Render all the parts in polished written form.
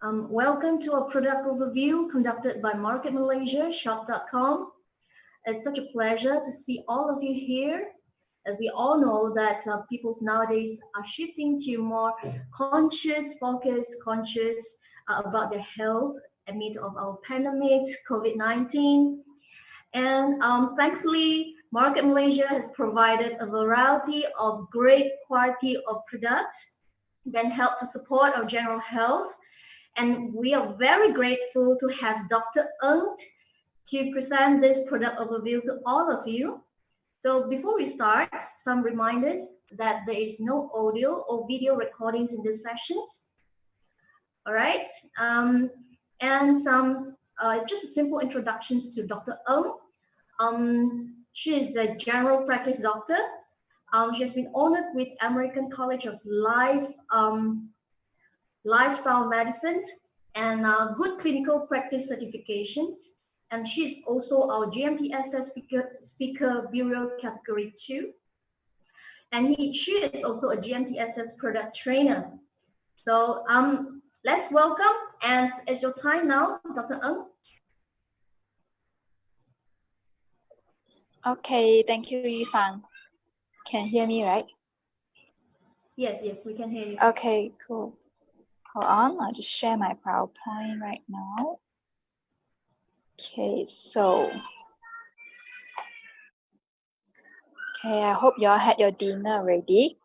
Welcome to a product overview conducted by Market Malaysia, shop.com. It's such a pleasure to see all of you here. As we all know that people nowadays are shifting to more conscious about their health amid of our pandemic, COVID-19. And thankfully, Market Malaysia has provided a variety of great quality of products that help to support our general health. And we are very grateful to have Dr. Ng to present this product overview to all of you. So before we start, some reminders that there is no audio or video recordings in these sessions. All right, and some just simple introductions to Dr. Ng. She is a general practice doctor. She has been honored with American College of Lifestyle Medicine and good clinical practice certifications. And she's also our GMTSS speaker Bureau Category 2. And she is also a GMTSS product trainer. So let's welcome, and it's your time now, Dr. Ng. Okay, thank you, Yifang. Can you hear me, right? Yes, we can hear you. Okay, cool. Hold on, I'll just share my PowerPoint right now. Okay, I hope you all had your dinner already,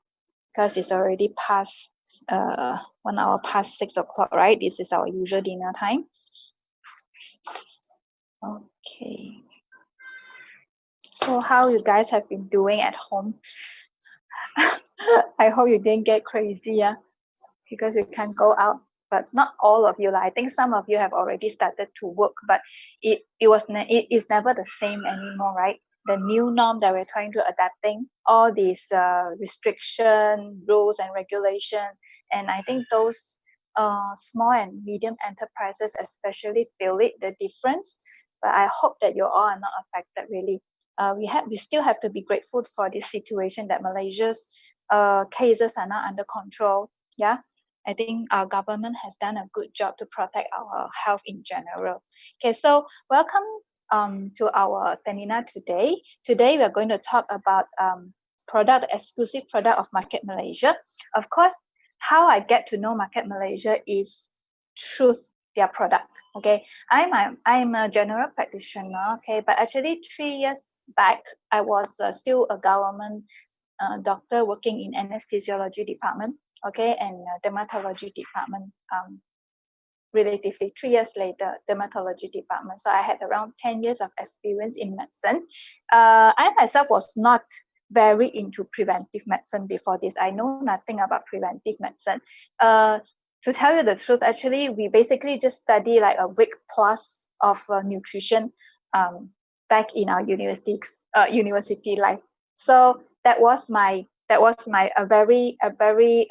because it's already past 1 hour past 6 o'clock, right? This is our usual dinner time. Okay. So how you guys have been doing at home? I hope you didn't get crazy, yeah, because you can't go out. But not all of you. I think some of you have already started to work, but it is never the same anymore, right? The new norm that we're trying to adapting, all these restriction, rules and regulation, and I think those small and medium enterprises especially feel it, the difference. But I hope that you all are not affected really. We still have to be grateful for this situation that Malaysia's cases are now under control. Yeah, I think our government has done a good job to protect our health in general. Okay, so welcome to our seminar today. Today we're going to talk about exclusive product of Market Malaysia. Of course, how I get to know Market Malaysia is through their product. Okay, I'm a general practitioner. Okay, but actually 3 years back I was still a government doctor working in anesthesiology department, okay, and dermatology department. Relatively 3 years later, dermatology department. So I had around 10 years of experience in medicine. I myself was not very into preventive medicine before this. I know nothing about preventive medicine. To tell you the truth, actually, we basically just study like a week plus of nutrition back in our university life. So that was my very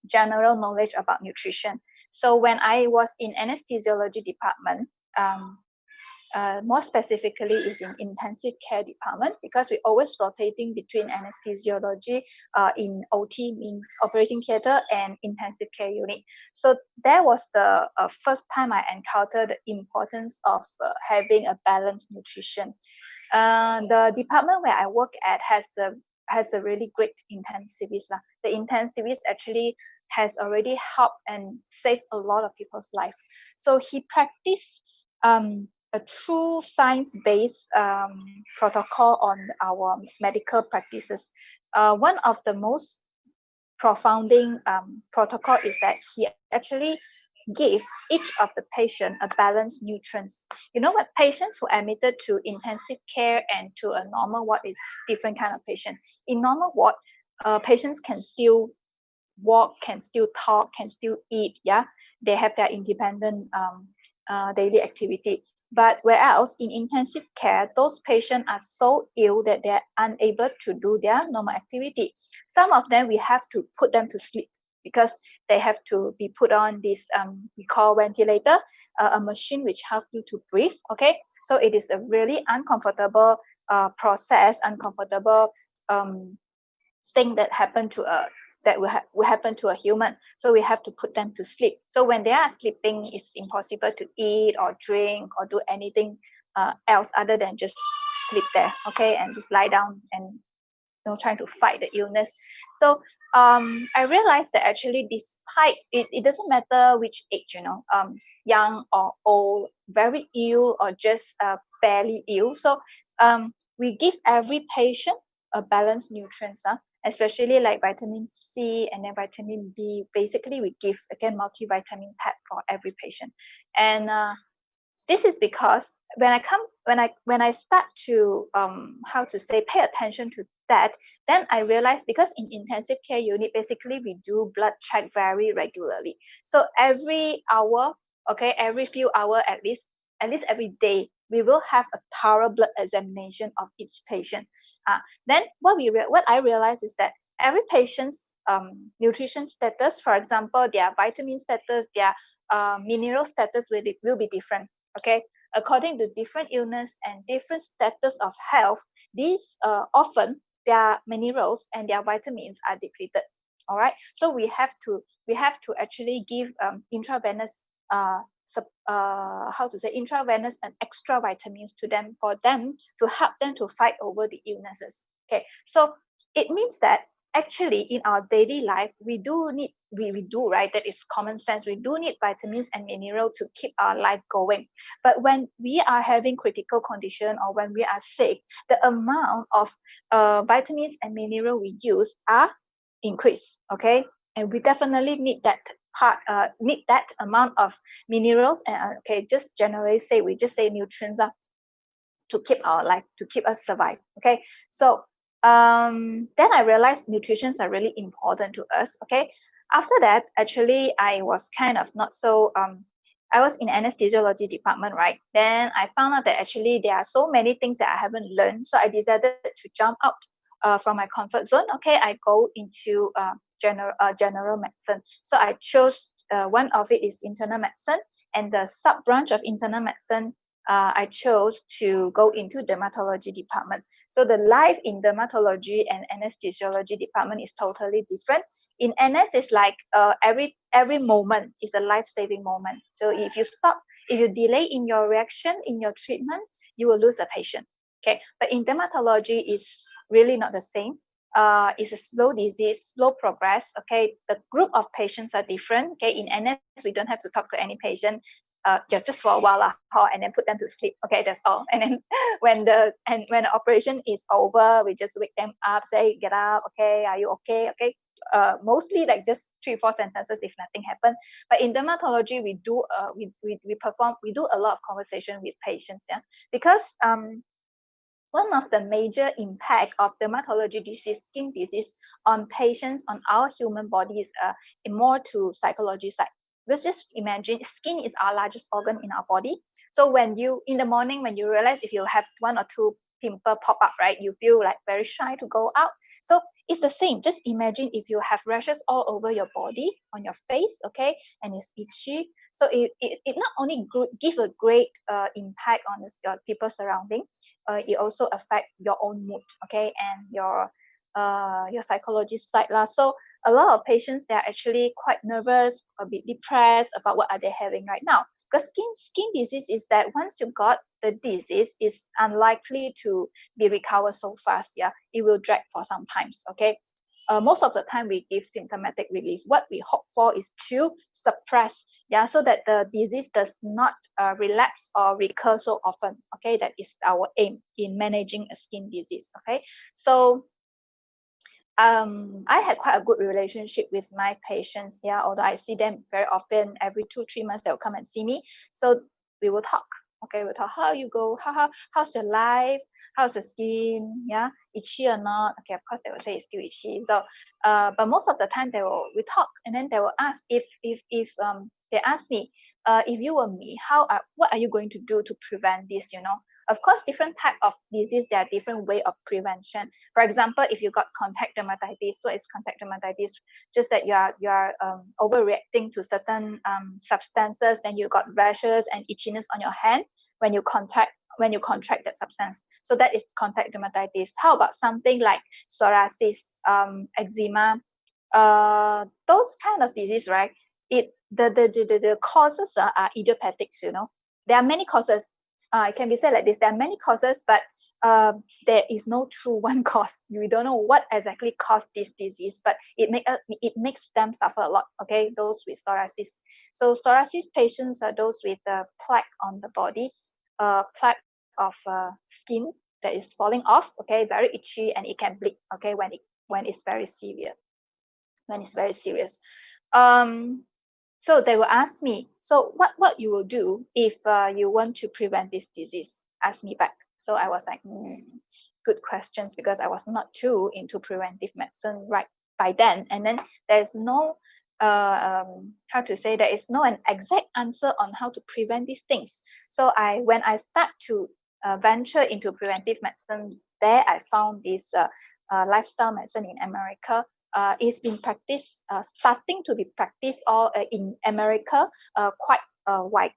general knowledge about nutrition. So when I was in anesthesiology department, more specifically is in intensive care department, because we always rotating between anesthesiology in OT, means operating theater, and intensive care unit. So that was the first time I encountered the importance of having a balanced nutrition. The department where I work at has a really great intensivist. The intensivist actually has already helped and saved a lot of people's life. So he practiced a true science-based protocol on our medical practices. One of the most profounding protocol is that he actually give each of the patient a balanced nutrients. You know what, patients who admitted to intensive care and to a normal ward is different kind of patient. In normal ward, patients can still walk, can still talk, can still eat. Yeah, they have their independent daily activity. But whereas in intensive care, those patients are so ill that they're unable to do their normal activity. Some of them, we have to put them to sleep because they have to be put on this we call ventilator, a machine which helps you to breathe. Okay, so it is a really uncomfortable process, uncomfortable thing that happened to that will happen to a human. So we have to put them to sleep. So when they are sleeping, it's impossible to eat or drink or do anything else other than just sleep there, okay, and just lie down and trying to fight the illness. So I realized that actually, despite it doesn't matter which age, young or old, very ill or just barely ill. So we give every patient a balanced nutrients, especially like vitamin C and then vitamin B. Basically, we give again multivitamin pack for every patient, and this is because when I start to how to say pay attention to that, then I realized, because in intensive care unit, basically we do blood check very regularly. So every hour, okay, every few hours, at least every day, we will have a thorough blood examination of each patient. Then what I realized is that every patient's nutrition status, for example, their vitamin status, their mineral status will be different. Okay, according to different illness and different status of health, these often their minerals and their vitamins are depleted. All right, so we have to actually give intravenous how to say intravenous and extra vitamins to them, for them to help them to fight over the illnesses. Okay, so it means that actually in our daily life we do need, we do, right, that is common sense, we do need vitamins and mineral to keep our life going. But when we are having critical condition or when we are sick, the amount of vitamins and mineral we use are increased. Okay, and we definitely need that need that amount of minerals and okay, just generally say, we just say nutrients to keep our life, to keep us survive. Okay, so then I realized nutritions are really important to us. Okay, after that, actually I was kind of not so I was in anesthesiology department, right? Then I found out that actually there are so many things that I haven't learned, so I decided to jump out from my comfort zone. Okay, I go into general medicine. So I chose one of it is internal medicine, and the sub branch of internal medicine, I chose to go into dermatology department. So the life in dermatology and anesthesiology department is totally different. In NS, it's like every moment is a life-saving moment. So if you stop, if you delay in your reaction, in your treatment, you will lose a patient. Okay, but in dermatology, it's really not the same. It's a slow disease, slow progress. Okay, the group of patients are different. Okay, in NS, we don't have to talk to any patient. Just for a while, and then put them to sleep. Okay, that's all. And then when the operation is over, we just wake them up, say, get up. Okay, are you okay? Okay. Mostly like just 3-4 sentences if nothing happened. But in dermatology, we do we do a lot of conversation with patients. Yeah, because one of the major impact of dermatology disease, skin disease, on patients, on our human body is more to psychology side. Let's just imagine skin is our largest organ in our body. So when you, in the morning, when you realize if you have 1 or 2 pimple pop up, right, you feel like very shy to go out. So it's the same. Just imagine if you have rashes all over your body, on your face, okay, and it's itchy. So it not only give a great impact on your people surrounding, it also affect your own mood, okay, and your psychology side lah. So a lot of patients, they are actually quite nervous, a bit depressed about what are they having right now. Because skin disease is that once you got the disease, it's unlikely to be recovered so fast. Yeah, it will drag for some times. Okay, most of the time we give symptomatic relief. What we hope for is to suppress, yeah, so that the disease does not relapse or recur so often. Okay, that is our aim in managing a skin disease. Okay, so I had quite a good relationship with my patients. Yeah, although I see them very often, every 2-3 months they will come and see me. So we will talk. Okay, we'll talk. How you go? How's your life? How's the skin? Yeah, itchy or not? Okay, of course they will say it's still itchy. So, but most of the time we talk, and then they will ask if they ask me, if you were me, what are you going to do to prevent this? Of course, different type of disease, there are different way of prevention. For example, if you got contact dermatitis, so it's contact dermatitis, just that you are overreacting to certain substances, then you got rashes and itchiness on your hand when you contract that substance. So that is contact dermatitis. How about something like psoriasis, eczema, those kind of disease, right? The causes are idiopathic, you know. There are many causes. It can be said like this: there are many causes, but there is no true one cause. We don't know what exactly caused this disease, but it makes them suffer a lot. Okay, those with psoriasis. So psoriasis patients are those with plaque on the body, plaque of skin that is falling off. Okay, very itchy, and it can bleed. Okay, when it's very severe, when it's very serious. Um, so they will ask me, so what you will do if you want to prevent this disease? Ask me back. So I was like, good questions, because I was not too into preventive medicine right by then. And then there's no, how to say, there is no an exact answer on how to prevent these things. So when I start to venture into preventive medicine, there I found this lifestyle medicine in America. It's been practiced, starting to be practiced all in America, quite wide,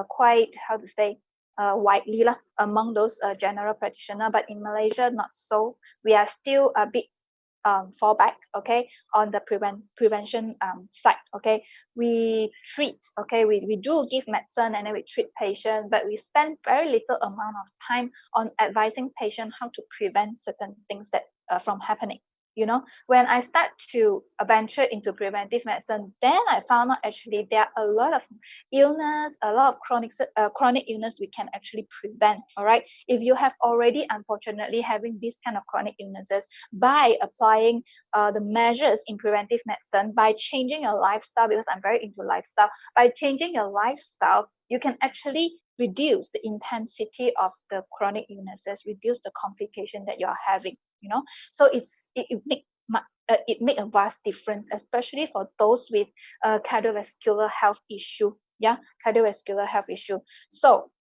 quite, how to say, widely among those general practitioner. But in Malaysia, not so. We are still a bit fall back, okay, on the prevention side. Okay, we treat, okay, we do give medicine, and then we treat patient, but we spend very little amount of time on advising patient how to prevent certain things that from happening. You know, when I start to venture into preventive medicine, then I found out actually there are a lot of illness, a lot of chronic illness we can actually prevent. All right, if you have already unfortunately having this kind of chronic illnesses, by applying the measures in preventive medicine, by changing your lifestyle, because I'm very into lifestyle, by changing your lifestyle, you can actually reduce the intensity of the chronic illnesses, reduce the complication that you're having, you know. So it make a vast difference, especially for those with cardiovascular health issue. Yeah, cardiovascular health issue. So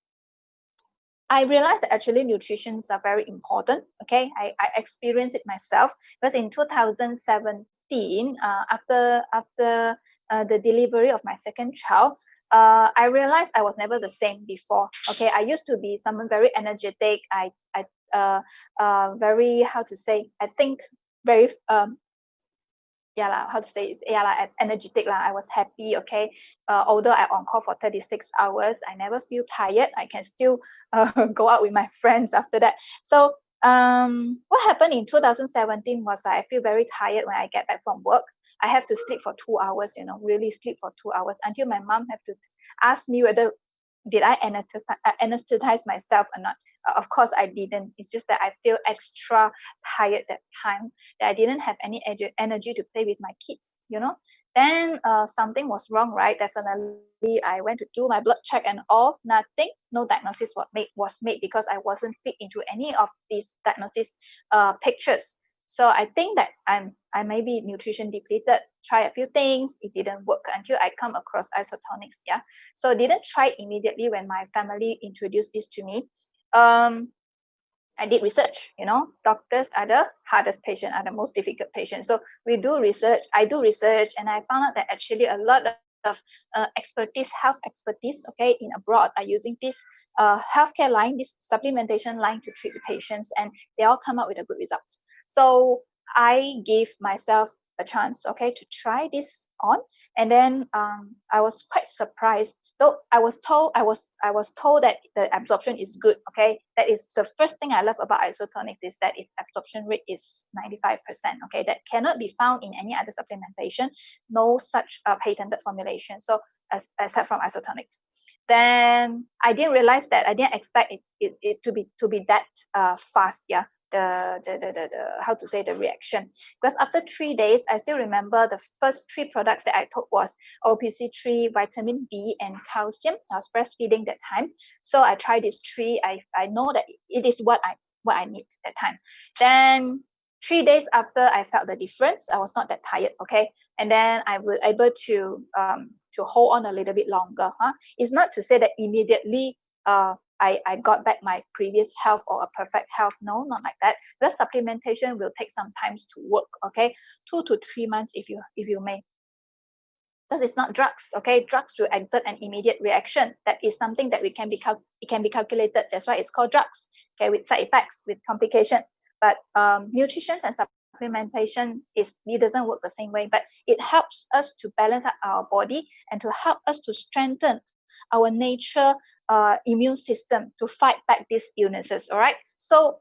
I realized that actually nutritions are very important. Okay, I experienced it myself, because in 2017, after the delivery of my second child, I realized I was never the same before. Okay, I used to be someone very energetic. Very, how to say, I think very yeah lah, how to say, yeah lah, energetic lah. I was happy. Okay, although I on call for 36 hours, I never feel tired. I can still go out with my friends after that. So what happened in 2017 was I feel very tired when I get back from work. I have to sleep for 2 hours, you know, really sleep for 2 hours, until my mom have to ask me whether did I anesthetize myself or not. Of course, I didn't. It's just that I feel extra tired that time, that I didn't have any energy to play with my kids, you know. Then something was wrong, right? Definitely, I went to do my blood check and all, nothing, no diagnosis was made because I wasn't fit into any of these diagnosis pictures. So I think that I may be nutrition depleted. Try a few things, it didn't work until I come across isotonics. Yeah, so didn't try immediately when my family introduced this to me. I did research. You know, doctors are the hardest patient, are the most difficult patient. So we do research. I do research, and I found out that actually a lot of expertise, health expertise, okay, in abroad are using this healthcare line, this supplementation line to treat the patients, and they all come up with a good results. So I gave myself a chance, okay, to try this on, and then I was quite surprised. Though I was told that the absorption is good. Okay, that is the first thing I love about isotonics, is that its absorption rate is 95%. Okay, that cannot be found in any other supplementation. No such patented formulation. So except from isotonics. Then I didn't realize that, I didn't expect it to be that fast. Yeah, the how to say, the reaction, because after 3 days I still remember the first three products that I took was OPC3, vitamin B, and calcium. I was breastfeeding that time, so I tried these three. I know that it is what I need that time. Then 3 days after, I felt the difference. I was not that tired. Okay, and then I was able to hold on a little bit longer. It's not to say that immediately I got back my previous health or a perfect health. No, not like that. Because supplementation will take some time to work. Okay, 2 to 3 months if you may. Because it's not drugs. Okay, drugs will exert an immediate reaction. That is something that it can be calculated. That's why it's called drugs. Okay, with side effects, with complication. But nutrition and supplementation it doesn't work the same way, but it helps us to balance out our body and to help us to strengthen our nature immune system to fight back these illnesses. All right. So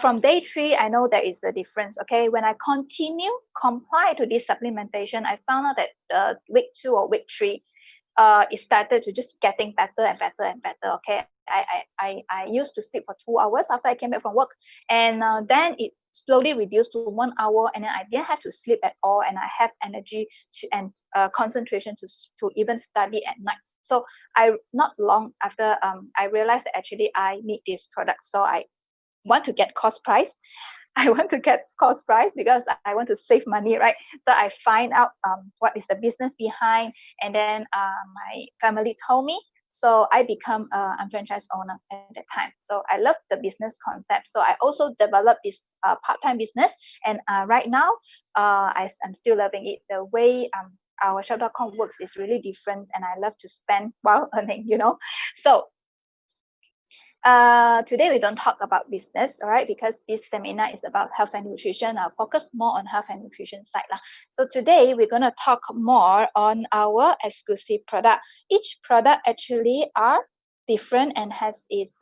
from day 3, I know there is a difference. Okay, when I comply to this supplementation, I found out that week 2 or week 3, it started to just getting better and better and better. Okay, I used to sleep for 2 hours after I came back from work, and then it slowly reduced to 1 hour, and then I didn't have to sleep at all, and I have energy and concentration to even study at night. So I not long after I realized that actually I need this product, so I want to get cost price. I want to get cost price because I want to save money, right? So I find out what is the business behind, and then my family told me. So I become a franchise owner at that time. So I love the business concept. So I also developed this part-time business, and right now I'm still loving it. The way our shop.com works is really different, and I love to spend while earning. So today we don't talk about business, all right, because this seminar is about health and nutrition. I'll focus more on health and nutrition side lah. So today we're going to talk more on our exclusive product. Each product actually are different and has its